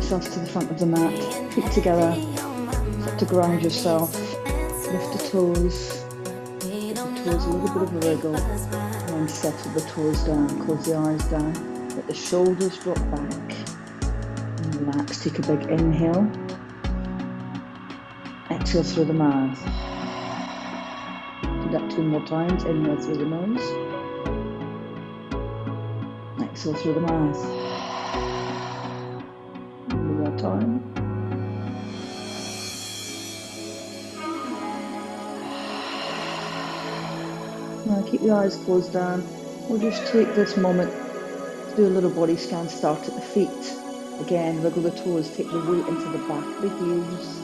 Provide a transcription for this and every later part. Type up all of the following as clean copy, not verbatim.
yourself to the front of the mat, feet together, start to ground yourself, lift the toes, give the toes a little bit of a wriggle, and then settle the toes down, close the eyes down, let the shoulders drop back, and relax. Take a big inhale, exhale through the mouth. Do that 2 more times, inhale through the nose, exhale through the mouth. One more time. Now keep your eyes closed down. We'll just take this moment to do a little body scan. Start at the feet. Again, wiggle the toes, take the weight into the back of the heels,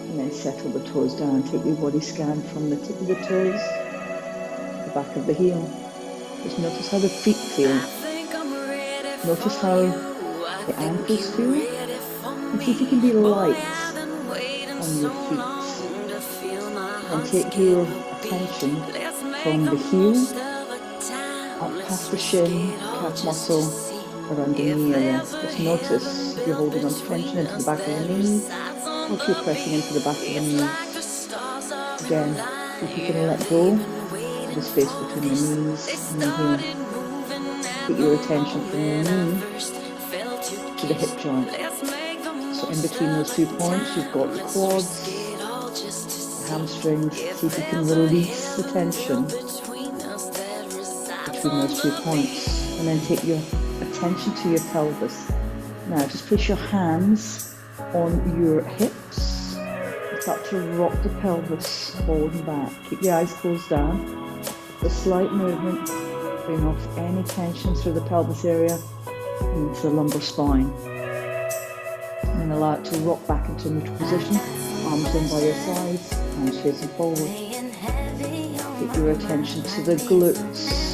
and then settle the toes down. Take your body scan from the tip of the toes to the back of the heel. Just notice how the feet feel. Notice how the ankles feel. And see if you can be light on your feet. And take your attention from the heel up past the shin, calf muscle, around the knee area. Just notice if you're holding on tension into the back of the knees, or if you're pressing into the back of the knees. Again, if you can let go of the space between the knees and the heel. Get your attention from your knee to the hip joint. So in between those 2 points, you've got the quads, the hamstrings. See if you can release the tension between those 2 points. And then take your attention to your pelvis. Now just place your hands on your hips. Start to rock the pelvis forward and back. Keep the eyes closed down. The slight movement, bring off any tension through the pelvis area and into the lumbar spine. And then allow it to rock back into a neutral position. Arms in by your sides, hands facing forward. Keep your attention to the glutes.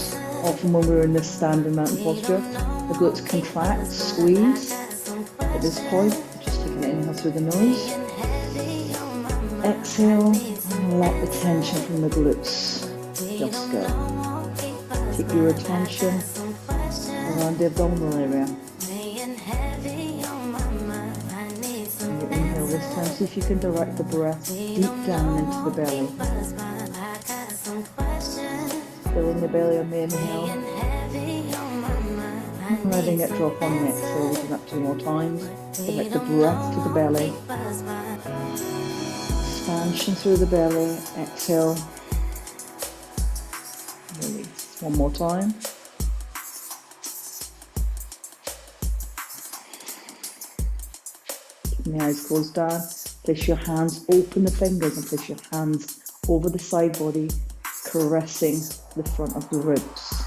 Often when we're in this standing mountain posture, the glutes contract, squeeze. At this point, just take an inhale through the nose. Exhale, and let the tension from the glutes just go. Keep your attention around the abdominal area. And you inhale this time, see if you can direct the breath deep down into the belly. Filling the belly on the inhale. Letting it drop on the exhale. We'll do that 2 more times. Connect the breath to the belly. Expansion through the belly. Exhale. Release. 1 more time. Keeping the eyes closed down. Place your hands, open the fingers and place your hands over the side body, caressing the front of the ribs.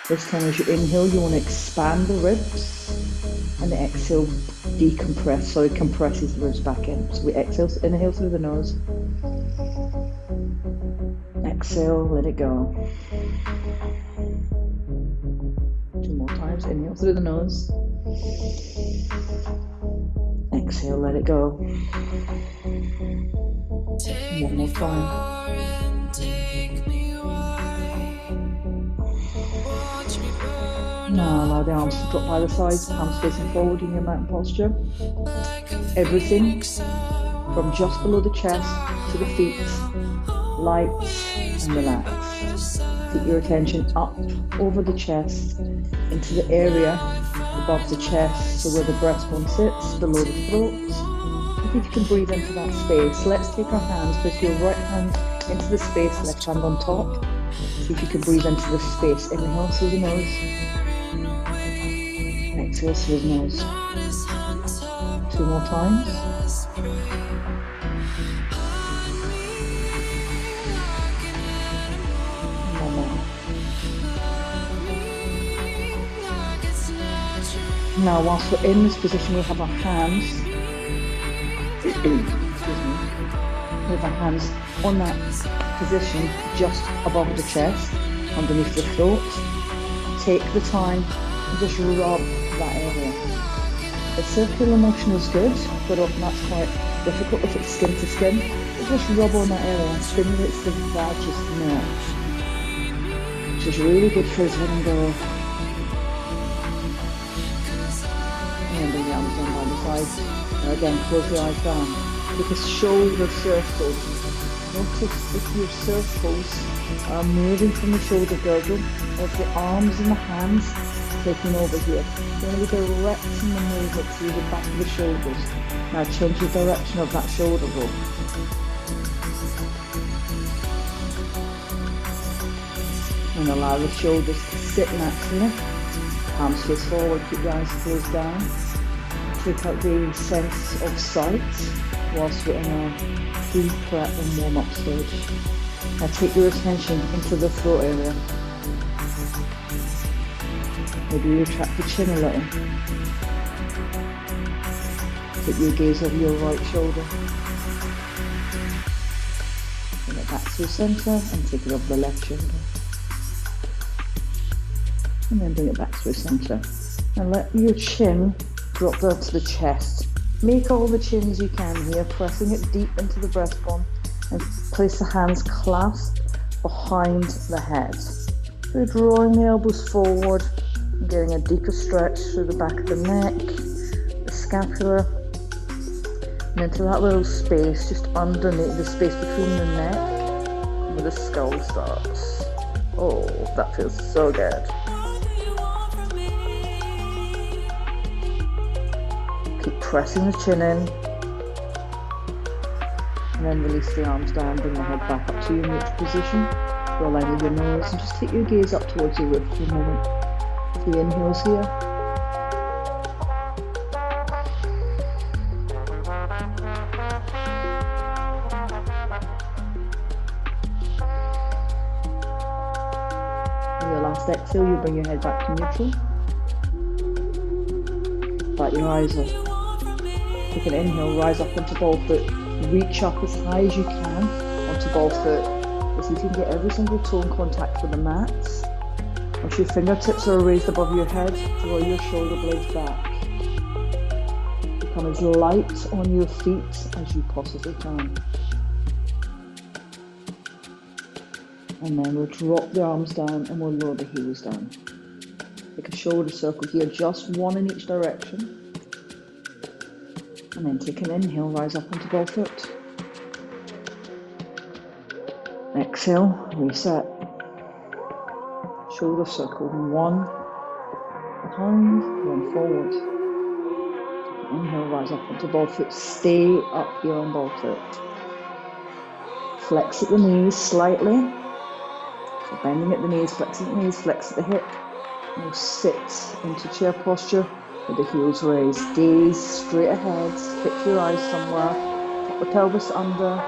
This time as you inhale, you want to expand the ribs, and the exhale decompress, so it compresses the ribs back in. So we exhale, inhale through the nose, exhale, let it go. 2 more times, inhale through the nose, exhale, let it go. 1 more time. Now allow the arms to drop by the sides, palms facing forward in your mountain posture. Everything from just below the chest to the feet, light and relax. Keep your attention up over the chest, into the area above the chest, so where the breastbone sits, below the throat. I think you can breathe into that space. Let's take our hands, place your right hand into the space, left hand on top. See if you can breathe into the space. Inhale through the nose. Exhale through the nose. 2 more times. One more. Now, whilst we're in this position, we have our hands. Excuse me. We have our hands on that position just above the chest, underneath the throat. Take the time and just rub that area. The circular motion is good, but often that's quite difficult if it's skin to skin. But just rub on that area and stimulates the vagus nerve, which is really good for us letting go. And bring the arms down by the eyes. Now again, close the eyes down. Take a shoulder circle. Notice if your circles are moving from the shoulder girdle, or if the arms and the hands taking over here. You're going to be directing the movement through the back of the shoulders. Now change the direction of that shoulder roll. And allow the shoulders to sit naturally. Palms face forward, keep the eyes closed down. Take out the sense of sight whilst we're in our pre-prep and warm-up stage. Now take your attention into the throat area. Maybe retract the chin a little. Take your gaze over your right shoulder. Bring it back to the centre and take it over the left shoulder. And then bring it back to the centre. And let your chin drop down to the chest. Make all the chins you can here, pressing it deep into the breastbone, and place the hands clasped behind the head. So drawing the elbows forward and getting a deeper stretch through the back of the neck, the scapula, and into that little space just underneath, the space between the neck and where the skull starts. Oh, that feels so good. Keep pressing the chin in, and then release the arms down, bring the head back up to your neutral position. Draw a line with your nose and just take your gaze up towards your roof for a moment. The inhales here. On your last exhale, you bring your head back to neutral. Bat your eyes up. Take an inhale, rise up onto ball foot. Reach up as high as you can onto ball foot. See if you can get every single toe in contact with the mat. Once your fingertips are raised above your head, draw your shoulder blades back. Become as light on your feet as you possibly can. And then we'll drop the arms down and we'll lower the heels down. Take a shoulder circle here, just one in each direction. And then take an inhale, rise up onto ball foot. Exhale, reset. Shoulder circle, one behind, one forward. Inhale, rise up onto ball foot. Stay up here on ball foot. Flex at the knees slightly. So bending at the knees, flex at the knees, flex at the hip. And we'll sit into chair posture with the heels raised. Gaze straight ahead, fix your eyes somewhere. Put the pelvis under.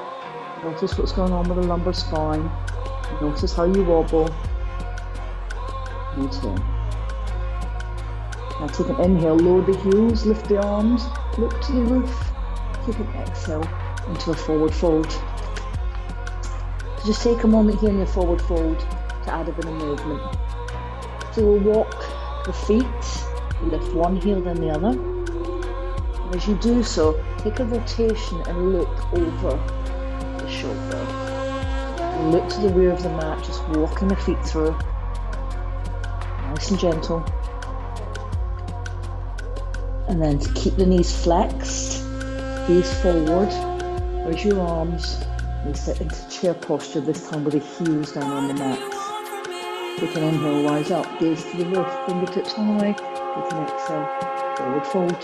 Notice what's going on with the lumbar spine. Notice how you wobble. You turn. Now take an inhale, lower the heels, lift the arms, look to the roof. Take an exhale into a forward fold. So just take a moment here in your forward fold to add a bit of movement. So we'll walk the feet, lift one heel then the other. And as you do so, take a rotation and look over the shoulder. And look to the rear of the mat, just walking the feet through. Nice and gentle. And then to keep the knees flexed, gaze forward, raise your arms, and sit into chair posture, this time with the heels down on the mat. Take an inhale, rise up, gaze to the roof, fingertips high. Take an exhale, forward fold.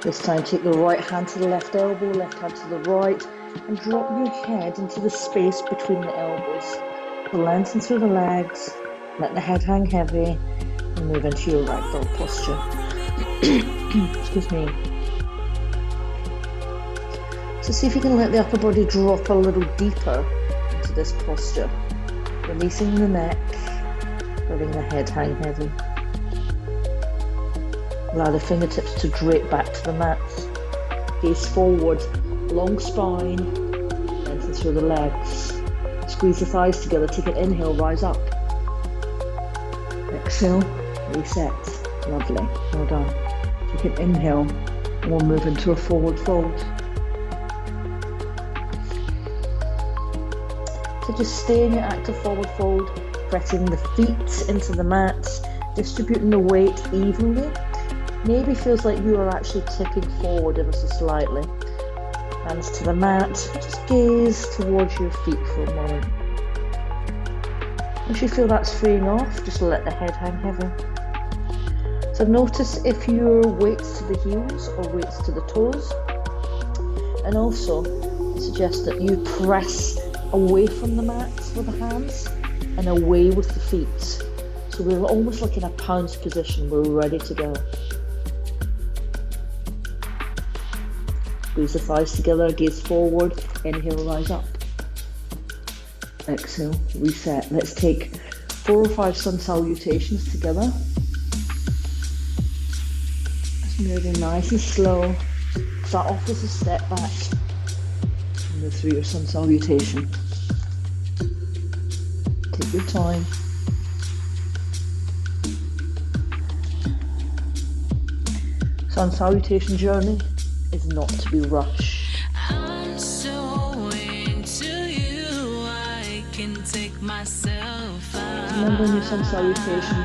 This time take the right hand to the left elbow, left hand to the right, and drop your head into the space between the elbows. Lengthen through the legs, let the head hang heavy, and move into your ragdoll posture. Excuse me. So see if you can let the upper body drop a little deeper into this posture, releasing the neck, letting the head hang heavy. Allow the fingertips to drape back to the mat. Gaze forward, long spine, lengthen through the legs. Squeeze the thighs together, take an inhale, rise up. Exhale, reset. Lovely, well done. Take an inhale, and we'll move into a forward fold. So just stay in your active forward fold, pressing the feet into the mat, distributing the weight evenly. Maybe feels like you are actually tipping forward ever so slightly. Hands to the mat, just gaze towards your feet for a moment. Once you feel that's freeing off, just let the head hang heavy. So notice if your weight's to the heels or weight's to the toes. And also, I suggest that you press away from the mat with the hands and away with the feet. So we're almost like in a pounce position, we're ready to go. Squeeze the thighs together, gaze forward, inhale, rise up. Exhale, reset. Let's take 4 or 5 sun salutations together. Just moving nice and slow. Start off with a step back. And move through your sun salutation. Take your time. Sun salutation journey is not to be rushed. I'm so into you, I can take myself out. Remember in your sun salutation,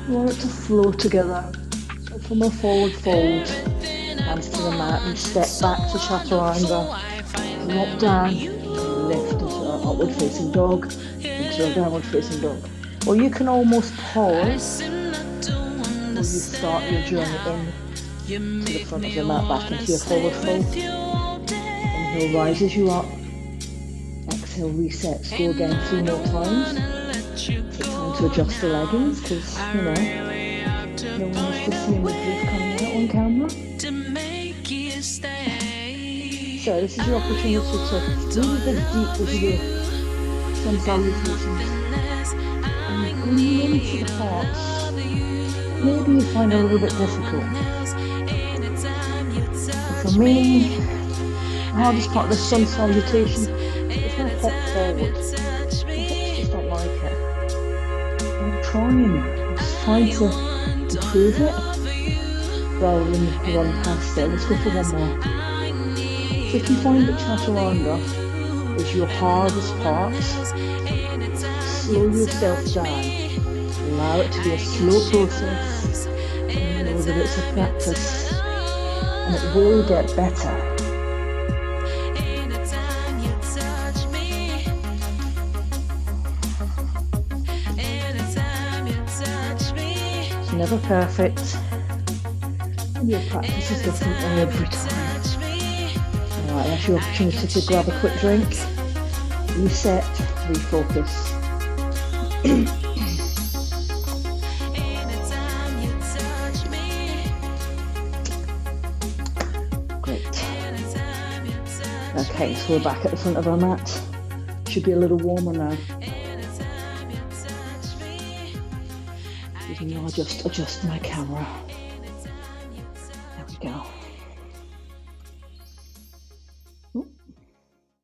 you want it to flow together. So from a forward fold, hands to the mat and step back to chaturanga. Drop down, lift into an upward facing dog, into a downward facing dog. Or you can almost pause when you start your journey in to the front of the mat, back into your forward fold. Inhale rises you up. Exhale resets. Go again 3 more times. Take time to adjust the leggings because, you know, no one wants to see a midriff coming out on camera. So this is your opportunity to really dig deep with your sun salutations and breathe into the parts maybe you find a little bit difficult. For me, the hardest part of the sun salutation is when I pop forward. My hips just don't like it. I'm trying to improve it rather than run past it. Let's go for one more. So if you find that chaturanga is your hardest part, slow yourself down. Allow it to be a slow process. And know that it's a practice. And it will get better. It's never perfect. And your practice is different every time. Alright, that's your opportunity to grab a quick drink, reset, refocus. Okay, so we're back at the front of our mat. Should be a little warmer now. Even though I just adjust my camera. There we go. Oh,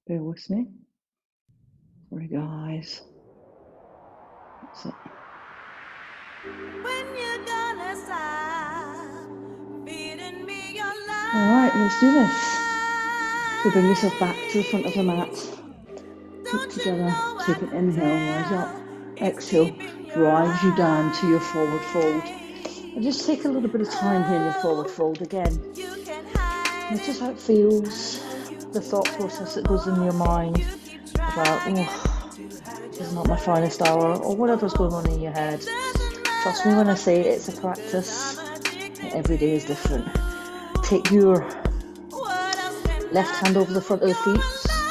bear with me. Sorry guys. That's it. Alright, let's do this. So bring yourself back to the front of the mat. Feet together, take an inhale, rise up. Exhale, drives you down to your forward fold. And just take a little bit of time here in your forward fold again. Notice how it feels, the thought process that goes in your mind about, oh, this is not my finest hour, or whatever's going on in your head. Trust me when I say it's a practice, and every day is different. Take your left hand over the front of the feet,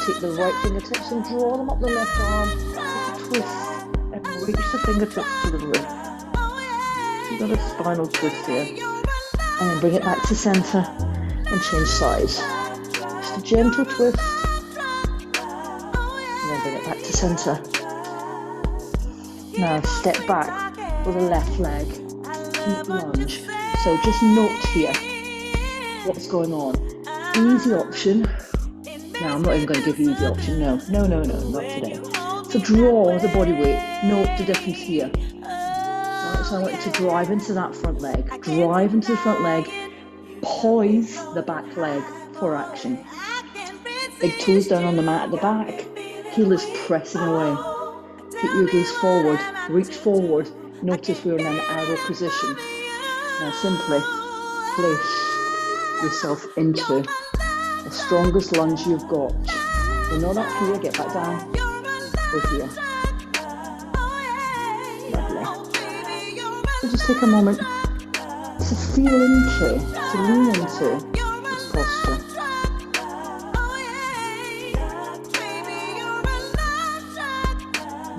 take the right fingertips and draw them up the left arm, take a twist and reach the fingertips to the wrist. You've got a spinal twist here. And then bring it back to centre and change sides. Just a gentle twist and then bring it back to centre. Now step back with the left leg, deep lunge. So just note here what's going on. Easy option. No, I'm not even going to give you the option. No, not today. So draw the body weight. Note the difference here. Right, so I want you to drive into that front leg. Drive into the front leg. Poise the back leg for action. Big toes down on the mat at the back. Heel is pressing away. Keep your gaze forward. Reach forward. Notice we're in an arrow position. Now simply place yourself into the strongest lunge you've got. You're not up here, get back down. Go here. Lovely. So just take a moment to feel into, to lean into this posture.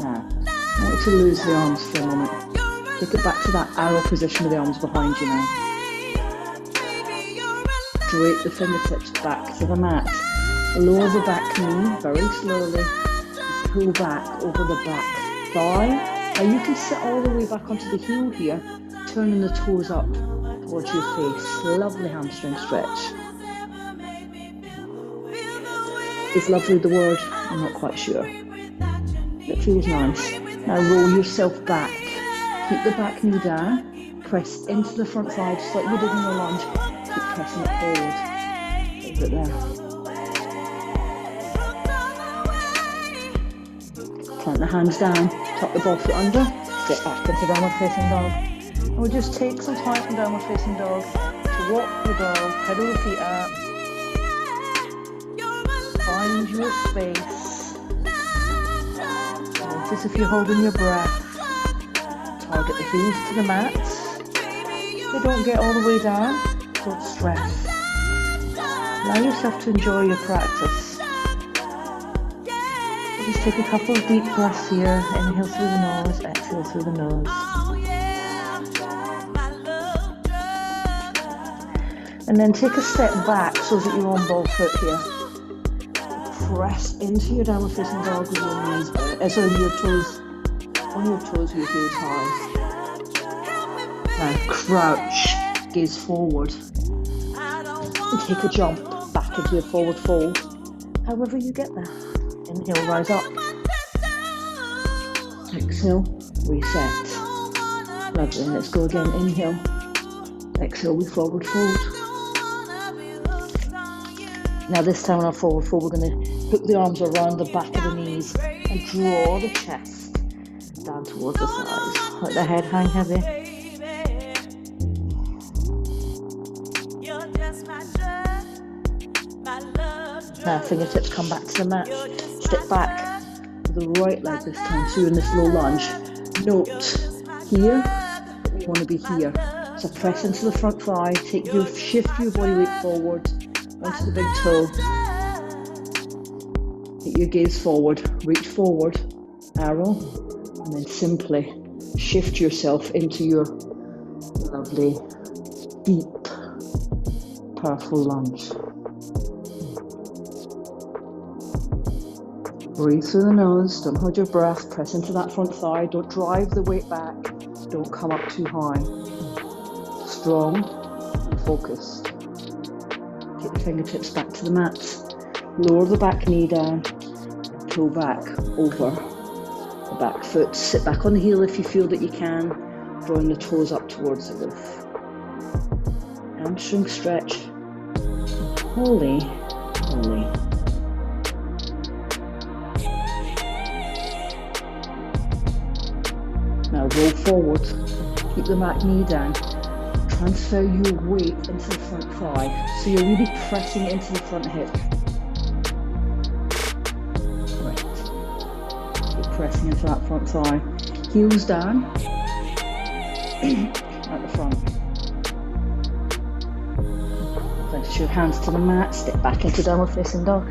Now, I want you to lose the arms for a moment. Take it back to that arrow position with the arms behind you now. Drape the fingertips back to the mat. Lower the back knee very slowly. Pull back over the back thigh. Now you can sit all the way back onto the heel here, turning the toes up towards your face. Lovely hamstring stretch. Is lovely the word? I'm not quite sure. It feels nice. Now roll yourself back. Keep the back knee down. Press into the front thigh just like you did in your lunge. Keep pressing it forward. Hold it there. Plant the hands down. Tuck the ball foot under. Step back into downward facing dog. And we'll just take some time from downward facing dog to walk the dog, pedal the feet out. Find your space. Notice if you're holding your breath. Target the heels to the mat. They don't get all the way down. Don't stress. Allow yourself to enjoy your practice. Just take a couple of deep breaths here. Inhale through the nose, exhale through the nose. And then take a step back so that you're on ball foot here. Press into your downward facing dog with your knees bent. Your toes, on your toes with your heels high. Now crouch, gaze forward. And take a jump back into your forward fold. However you get there. Inhale, rise up. Exhale, reset. Lovely, let's go again. Inhale. Exhale, we forward fold. Now this time on our forward fold, we're going to hook the arms around the back of the knees and draw the chest down towards the thighs. Let the head hang heavy. Now fingertips come back to the mat. Step back with the right leg this time. So you're in this low lunge. Note here that we want to be here. So press into the front thigh. Shift your body weight forward onto the big toe. Take your gaze forward. Reach forward. Arrow. And then simply shift yourself into your lovely, deep, powerful lunge. Breathe through the nose, don't hold your breath, press into that front thigh, don't drive the weight back, don't come up too high. Strong and focused. Take the fingertips back to the mat, lower the back knee down, pull back over the back foot, sit back on the heel if you feel that you can, drawing the toes up towards the roof. Hamstring stretch, holy, holy. Now roll forward, keep the back knee down, transfer your weight into the front thigh, so you're really pressing into the front hip. Right, keep pressing into that front thigh, heels down, at the front. Place your hands to the mat, step back into downward facing dog.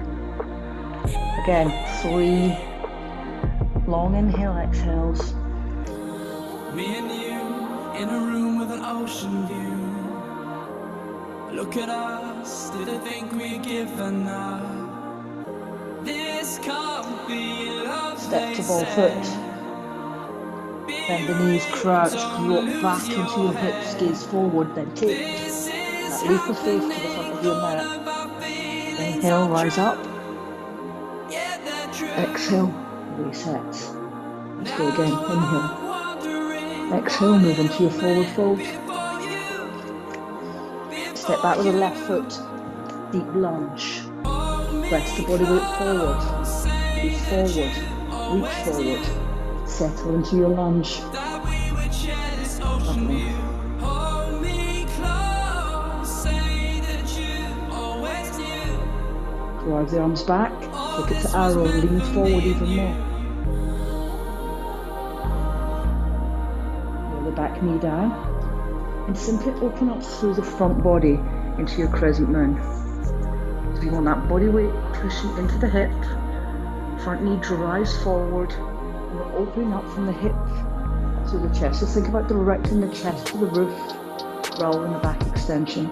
Again, 3 long inhale, exhales. Me and you in a room with an ocean view. Look at us, did I think we'd given up? This can't be love. Step to ball foot. Bend the knees, crouch, drop back into your hips, gaze forward, then take that leap of faith to the front of your mat. Inhale, rise up. Exhale, reset. Let's go again. Inhale. Exhale, move into your forward fold. Step back with the left foot. Deep lunge. Press the body weight forward. Reach forward. Reach forward. Settle into your lunge. ocean Lovely. view. Hold me close, say that you always knew. Drive the arms back. Take it to arrow. Lean forward even more. Roll the back knee down. And simply open up through the front body into your crescent moon. So you want that body weight pushing into the hip. Front knee drives forward. And we're opening up from the hip to the chest. So think about directing the chest to the roof rather than the back extension.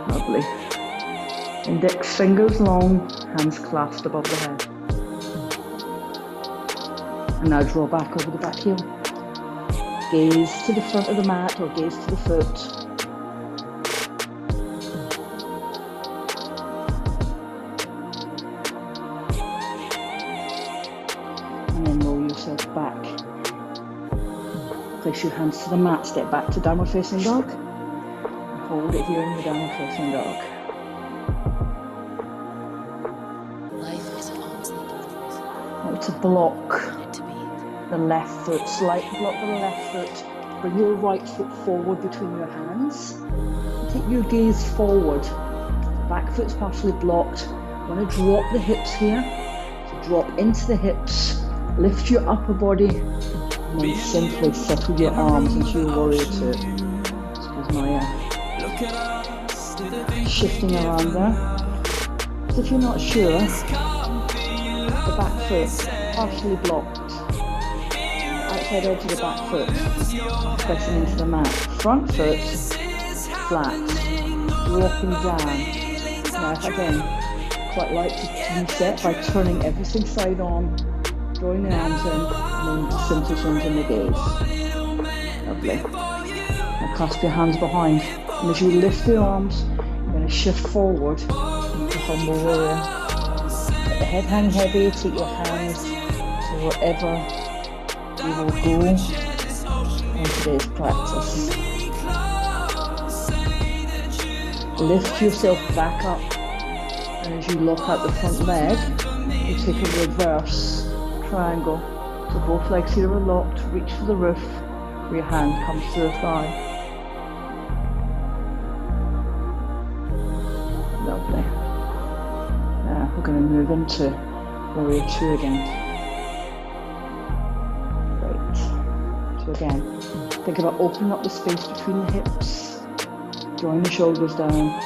Lovely. Index fingers long, hands clasped above the head. And now draw back over the back heel. Gaze to the front of the mat or gaze to the foot. And then roll yourself back. Place your hands to the mat, step back to downward facing dog. And hold it here in the downward facing dog. Life is an arm's length. Now to block Meant to be. the left foot, slightly block with the left foot. Bring your right foot forward between your hands. Take your gaze forward. Back foot's partially blocked. You want to drop the hips here. So drop into the hips. Lift your upper body. And then simply settle your arms into your warrior two. Excuse my Look at us, do they think shifting around there. So if you're not sure, the back foot partially blocked. Outside edge of the back foot, pressing into the mat. Front foot flat, dropping down. Now again, quite like to reset by turning everything side on, drawing the arms in, and then simply changing the gaze. Lovely. Now clasp your hands behind, and as you lift the arms, you're going to shift forward into humble warrior. Let the head hang heavy, take your hands to wherever you will go in today's practice. Lift yourself back up, and as you lock out the front leg, you take a reverse triangle. So both legs here are locked, reach for the roof, where your hand comes to the thigh. Lovely. Now we're going to move into warrior two again. So again, think about opening up the space between the hips, drawing the shoulders down,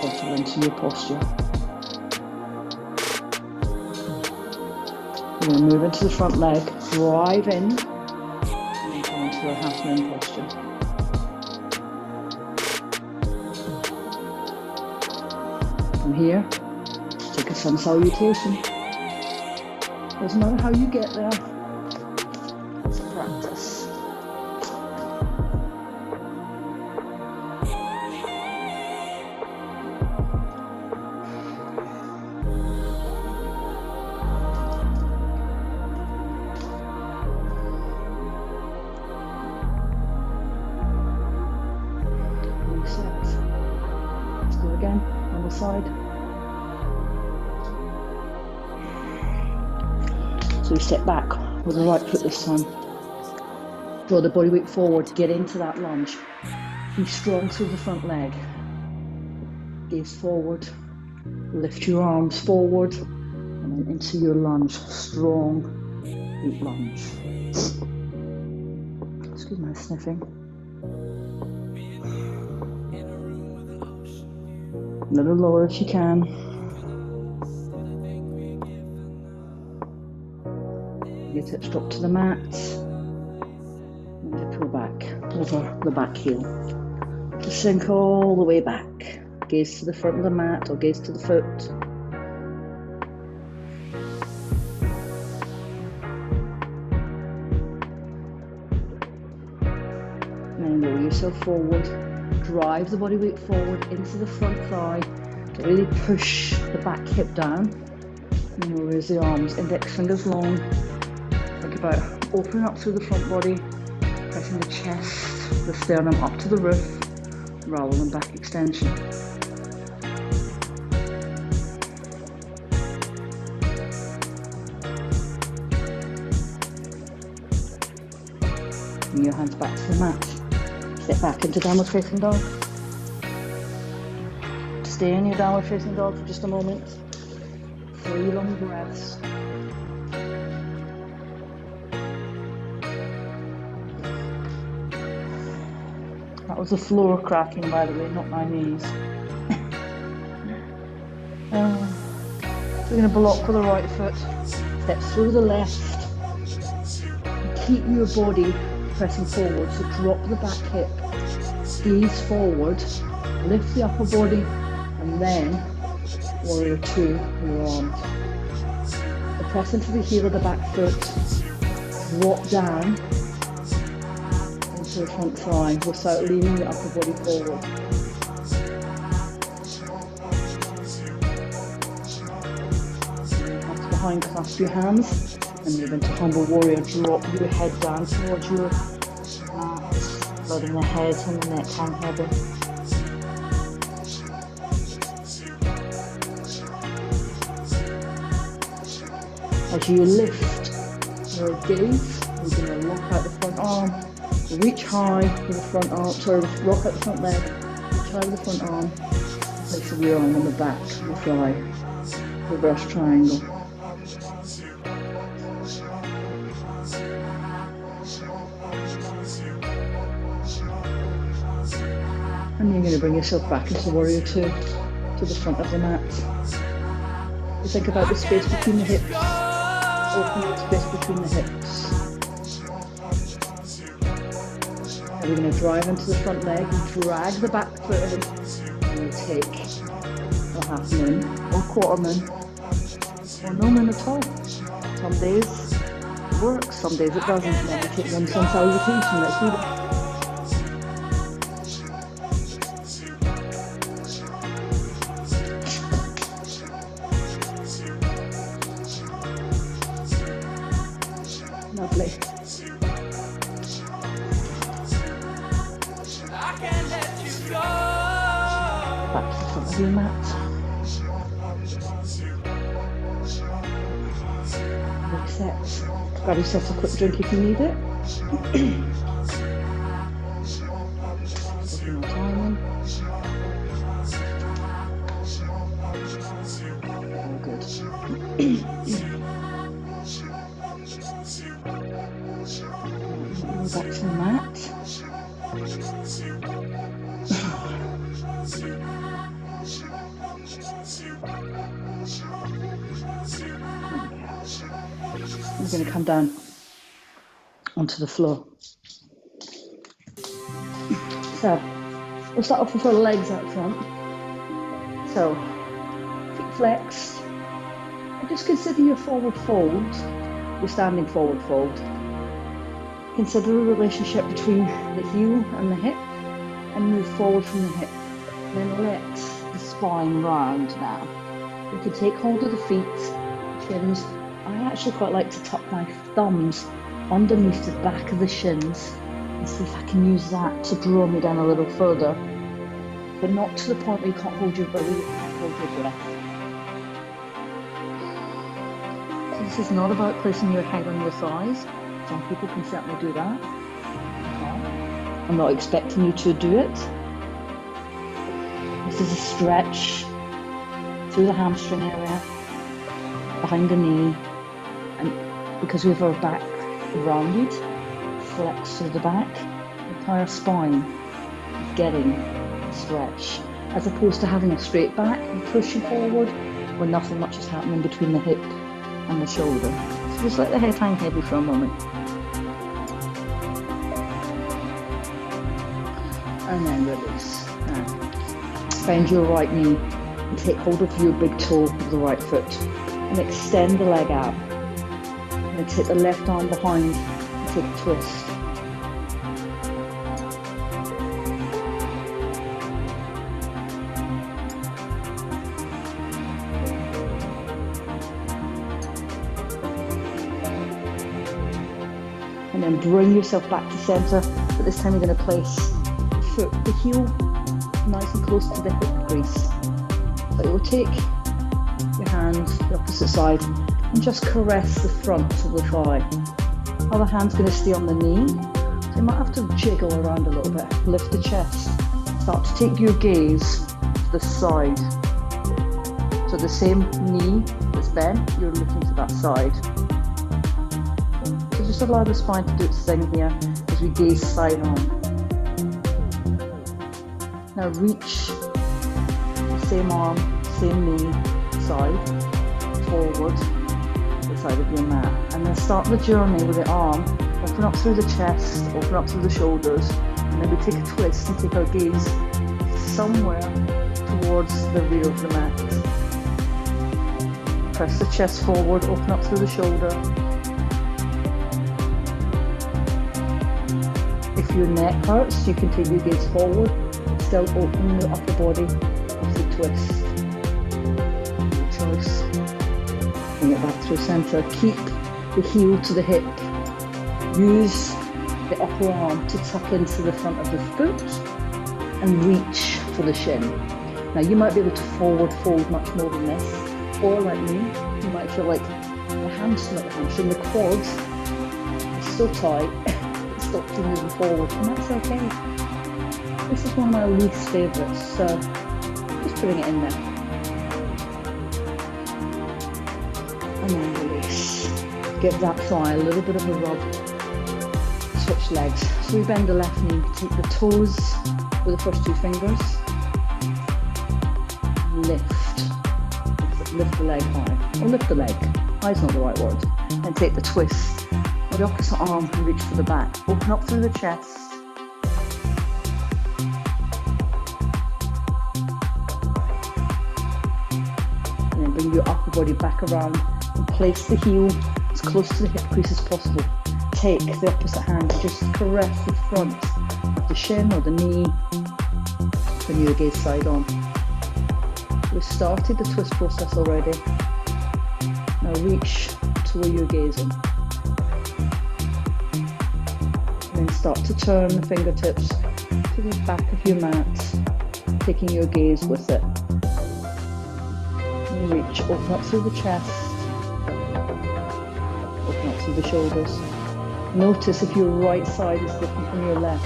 settle into your posture. You're going to move into the front leg, drive in, and then come into a half moon posture. From here, take a sun salutation. Doesn't matter how you get there. Practice. Reset. Let's go again on the side. So we step back with the right foot this time. Draw the body weight forward, get into that lunge. Be strong through the front leg. Gaze forward, lift your arms forward, and then into your lunge. Strong, deep lunge. Excuse my sniffing. A little lower if you can. Your hips drop to the mat. Pull back over the back heel. Just sink all the way back. Gaze to the front of the mat or gaze to the foot. And then roll yourself forward. Drive the body weight forward into the front thigh to really push the back hip down. And you'll raise the arms, index fingers long. Think about opening up through the front body. Pressing the chest, the sternum up to the roof, rather than back extension. Bring your hands back to the mat. Step back into downward facing dog. Stay in your downward facing dog for just a moment. 3 long breaths. That was the floor cracking, by the way, not my knees. We're going to block with the right foot. Step through the left. Keep your body pressing forward, so drop the back hip, gaze forward, lift the upper body, and then warrior 2, your arms. So press into the heel of the back foot, drop down into the front thigh without leaning the upper body forward. Hands behind, clasp your hands. And move into humble warrior. Drop your head down towards your mat, letting the head and the neck hang heavy. As you lift your gaze, you're going to lock out the front arm, reach high with the front arm, sorry, rock out the front leg, reach high with the front arm, place the rear arm on the back of the thigh, reverse triangle. And you're going to bring yourself back into warrior 2 to the front of the mat. You think about the space between the hips. Open the space between the hips. And we're going to drive into the front leg and drag the back foot in. And you take a half moon or quarter moon or no moon at all. Some days it works, some days it doesn't. Meditate one sun salutation. Let's do it. Lovely. Back to the front of your mat. Reset. Grab yourself a quick drink if you need it. Taking your time in. Very good. Back to the mat. We're going to come down onto the floor. So, we'll start off with our legs out front. So, feet flexed. And just consider your forward fold, your standing forward fold. Consider the relationship between the heel and the hip and move forward from the hip. Then let the spine round now. You can take hold of the feet, shins. I actually quite like to tuck my thumbs underneath the back of the shins and see if I can use that to draw me down a little further, but not to the point where you can't hold your belly, you can't hold your breath. So this is not about placing your head on your thighs. Some people can certainly do that. I'm not expecting you to do it. This is a stretch through the hamstring area, behind the knee, and because we have our back rounded, flex through the back, the entire spine is getting a stretch, as opposed to having a straight back and pushing forward when nothing much is happening between the hip and the shoulder. So just let the head hang heavy for a moment. And then release. Now, bend your right knee and take hold of your big toe of the right foot and extend the leg out. And then take the left arm behind and take a twist. And then bring yourself back to center, but this time you're going to place the heel nice and close to the hip crease. So you'll take your hand the opposite side and just caress the front of the thigh. Other hand's going to stay on the knee, You might have to jiggle around a little bit. Lift the chest. Start to take your gaze to the side. So the same knee that's bent, you're looking to that side. So just allow the spine to do its thing here as we gaze side on. Now reach the same arm, same knee, side, forward, the side of your mat. And then start the journey with the arm. Open up through the chest, open up through the shoulders. And then we take a twist and take our gaze somewhere towards the rear of the mat. Press the chest forward, open up through the shoulder. If your neck hurts, you can take your gaze forward, still open the upper body with the twist. Your choice. Bring it back through center. Keep the heel to the hip. Use the upper arm to tuck into the front of the foot and reach for the shin. Now you might be able to forward fold much more than this, or like me, you might feel like the hamstring, the quads is so tight, it stops you moving forward, and that's okay. This is one of my least favourites, so just putting it in there. And then release. Give that thigh a little bit of a rub. Switch legs. So we bend the left knee, take the toes with the first two fingers. Lift the leg high. Or lift the leg. High is not the right word. And take the twist. Or the opposite arm and reach for the back. Open up through the chest. And then bring your upper body back around and place the heel as close to the hip crease as possible. Take the opposite hand and just caress the front of the shin or the knee when you gaze side on. We've started the twist process already. Now reach to where you're gazing. And then start to turn the fingertips to the back of your mat, taking your gaze with it. And reach, open up through the chest, open up through the shoulders. Notice if your right side is different from your left.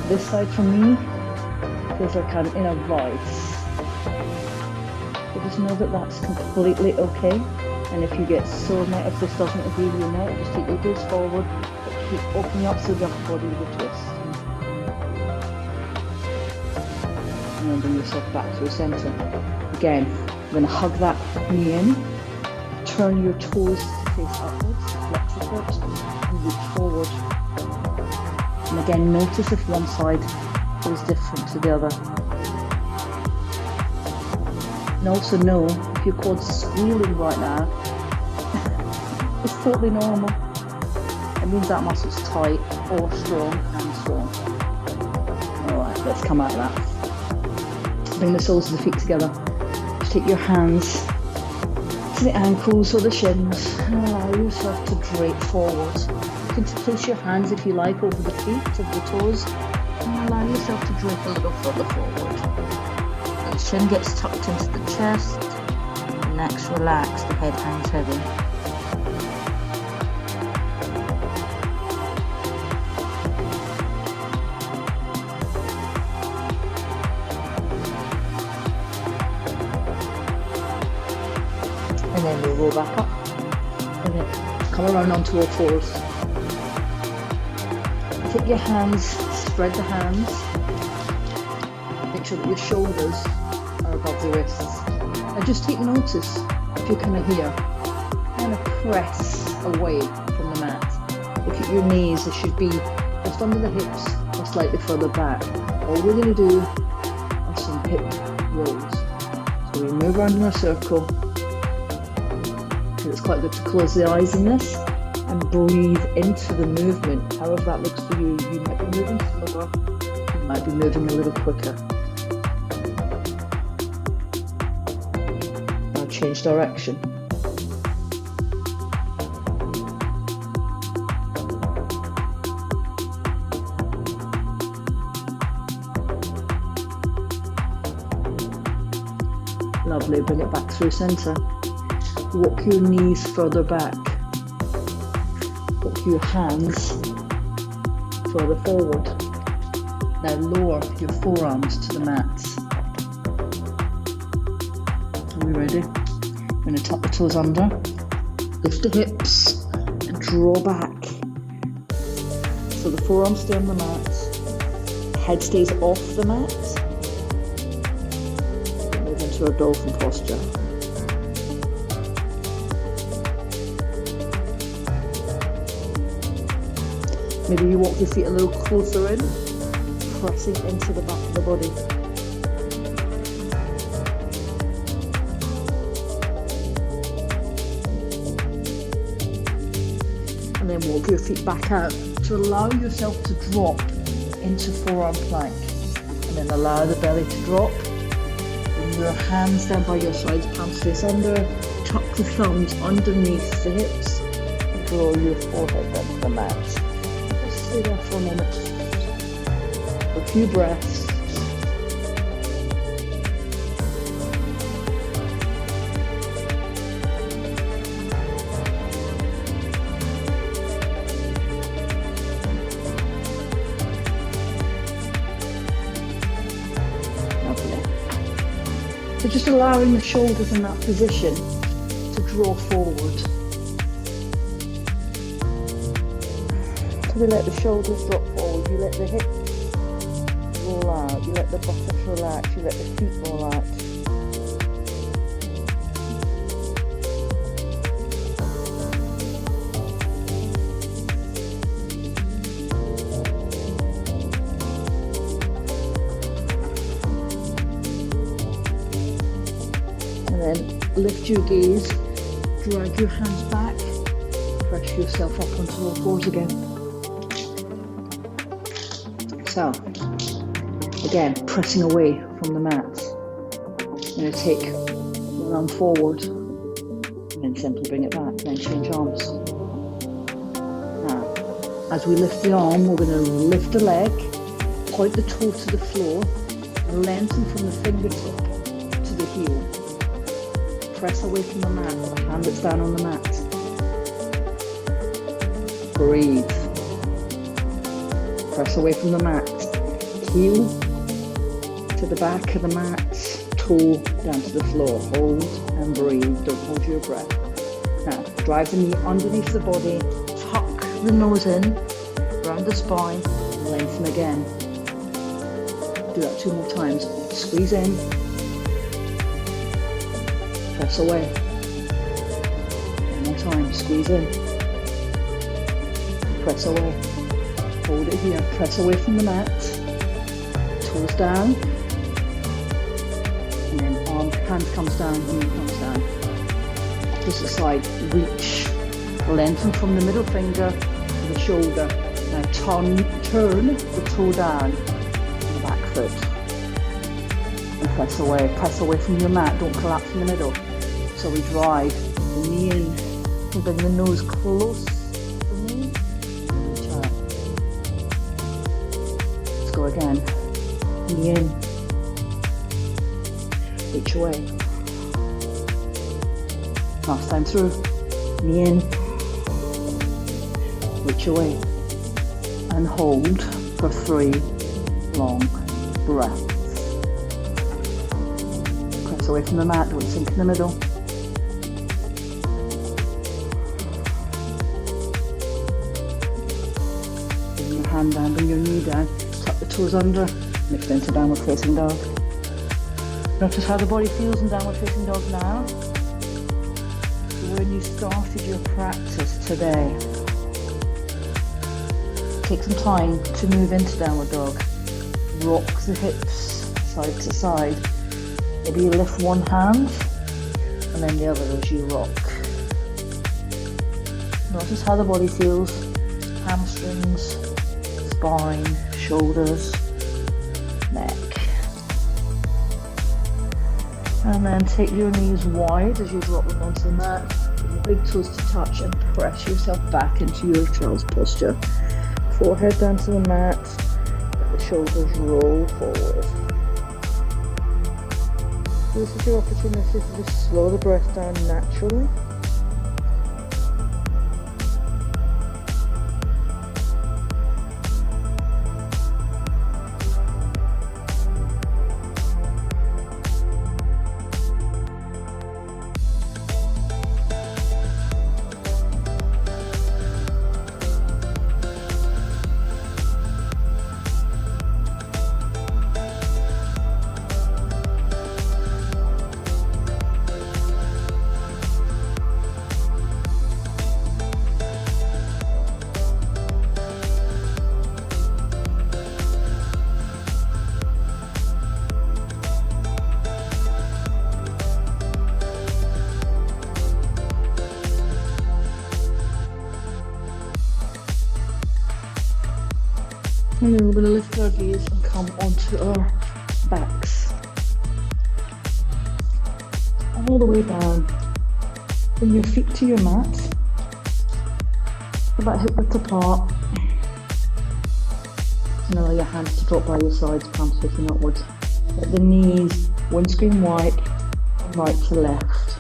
This side for me feels like I'm in a vice. But just know that that's completely okay. And if you get sore neck, if this doesn't agree with your neck, just take your gaze forward, but keep opening up through the upper body with a twist. And then bring yourself back to the center. Again, you're going to hug that knee in, turn your toes to face upwards, flex your foot, and reach forward. And again, notice if one side is different to the other. And also know if your quad's squealing right now, it's totally normal. It means that muscle's tight or strong and strong. Alright, let's come out of that. Bring the soles of the feet together. Just take your hands to the ankles or the shins and allow yourself to drape forward. You can place your hands if you like over the feet, over the toes, and allow yourself to drape a little further forward. The chin gets tucked into the chest, the neck's relaxed, the head hangs heavy. And then we roll back up and then come around onto all fours. Take your hands, spread the hands, make sure that your shoulders are above the wrists. And just take notice if you're kind of here, kind of press away from the mat. Look at your knees, they should be just under the hips or slightly further back. All we're going to do are some hip rolls. So we move around in a circle. It's quite good to close the eyes in this and breathe into the movement. However that looks for you. You might be moving slower, you might be moving a little quicker. Now change direction. Lovely, bring it back through center. Walk your knees further back. Walk your hands further forward. Now lower your forearms to the mat. Are we ready? We're going to tuck the toes under, lift the hips, and draw back. So the forearms stay on the mat, head stays off the mat. Move into a dolphin posture. Maybe you walk your feet a little closer in, pressing into the back of the body. And then walk your feet back out to allow yourself to drop into forearm plank. And then allow the belly to drop. Bring your hands down by your sides, palms face under. Tuck the thumbs underneath the hips. And draw your forehead down to the mat. Just stay there for a moment. For a few breaths. So just allowing the shoulders in that position to draw forward. So we let the shoulders drop forward, you let the hips roll out, you let the buttocks relax, you let the feet roll out. And then lift your gaze, drag your hands back, press yourself up onto all fours again. So, again, pressing away from the mat. You're going to take one arm forward, and then simply bring it back, then change arms. Now, as we lift the arm, we're going to lift the leg, point the toe to the floor, lengthen from the fingertip to the heel. Press away from the mat, the hand that's down on the mat. Breathe. Press away from the mat. Heel to the back of the mat, toe down to the floor. Hold and breathe. Don't hold your breath. Now, drive the knee underneath the body, tuck the nose in, round the spine, lengthen again. Do that 2 more times. Squeeze in. Press away. One more time, squeeze in. Press away. Hold it here. Press away from the mat. Toes down. And then hand comes down, knee comes down. Opposite side, reach. Lengthen from the middle finger to the shoulder. Now turn the toe down to the back foot. And press away from your mat, don't collapse in the middle. So we drive the knee in, we bring the nose close to the knee, and reach out. Let's go again, knee in, reach away. Last time through, knee in, reach away, and hold for 3 long breaths. Press away from the mat, don't sink in the middle. Bring your hand down, bring your knee down, tuck the toes under, lift into downward facing dog. Notice how the body feels in downward facing dog now. So when you started your practice today, take some time to move into downward dog. Rock the hips side to side. Maybe you lift one hand and then the other as you rock. Notice how the body feels. Hamstrings, spine, shoulders, neck. And then take your knees wide as you drop them onto the mat. Get your big toes to touch and press yourself back into your child's posture. Forehead down to the mat. Let the shoulders roll forward. This is your opportunity to just slow the breath down naturally. And then we're going to lift our gaze and come onto our backs. All the way down. Bring your feet to your mat. About hip width apart. And allow your hands to drop by your sides, palms facing upwards. Let the knees windscreen wide from right to left.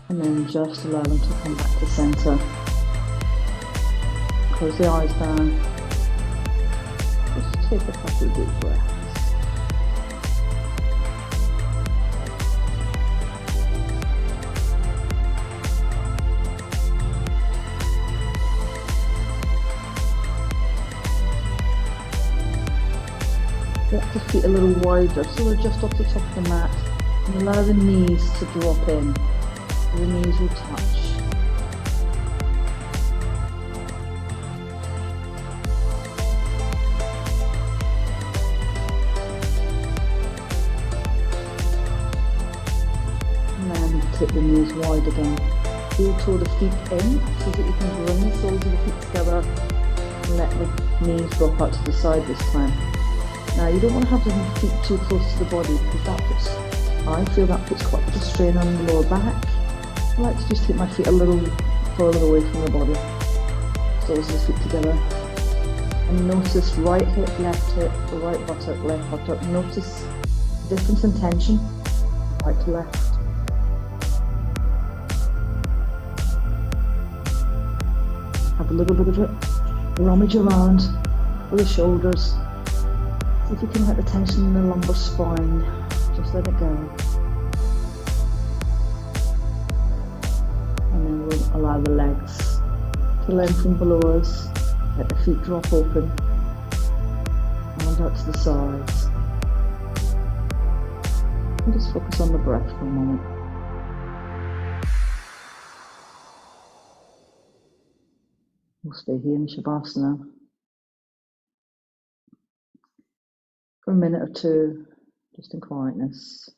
And then just allow them to come back to center. Close the eyes down. Just take a couple of deep breaths. Walk the feet a little wider so they're just off the top of the mat, and allow the knees to drop in. So the knees will touch. And then take the knees wide again. Heel toe the feet in so that you can bring the soles of the feet together and let the knees drop out to the side this time. Now you don't want to have the feet too close to the body because that puts, I feel that puts quite a bit of strain on the lower back. I like to just take my feet a little further away from the body. Soles of the feet together. And notice right hip, right buttock, left buttock. Notice the difference in tension, right to left. Have a little bit of it. Rummage around with the shoulders. See if you can let the tension in the lumbar spine, just let it go. And then we'll allow the legs to lengthen below us. Let the feet drop open. And out to the sides. And just focus on the breath for a moment. We'll stay here in Shavasana for a minute or two, just in quietness.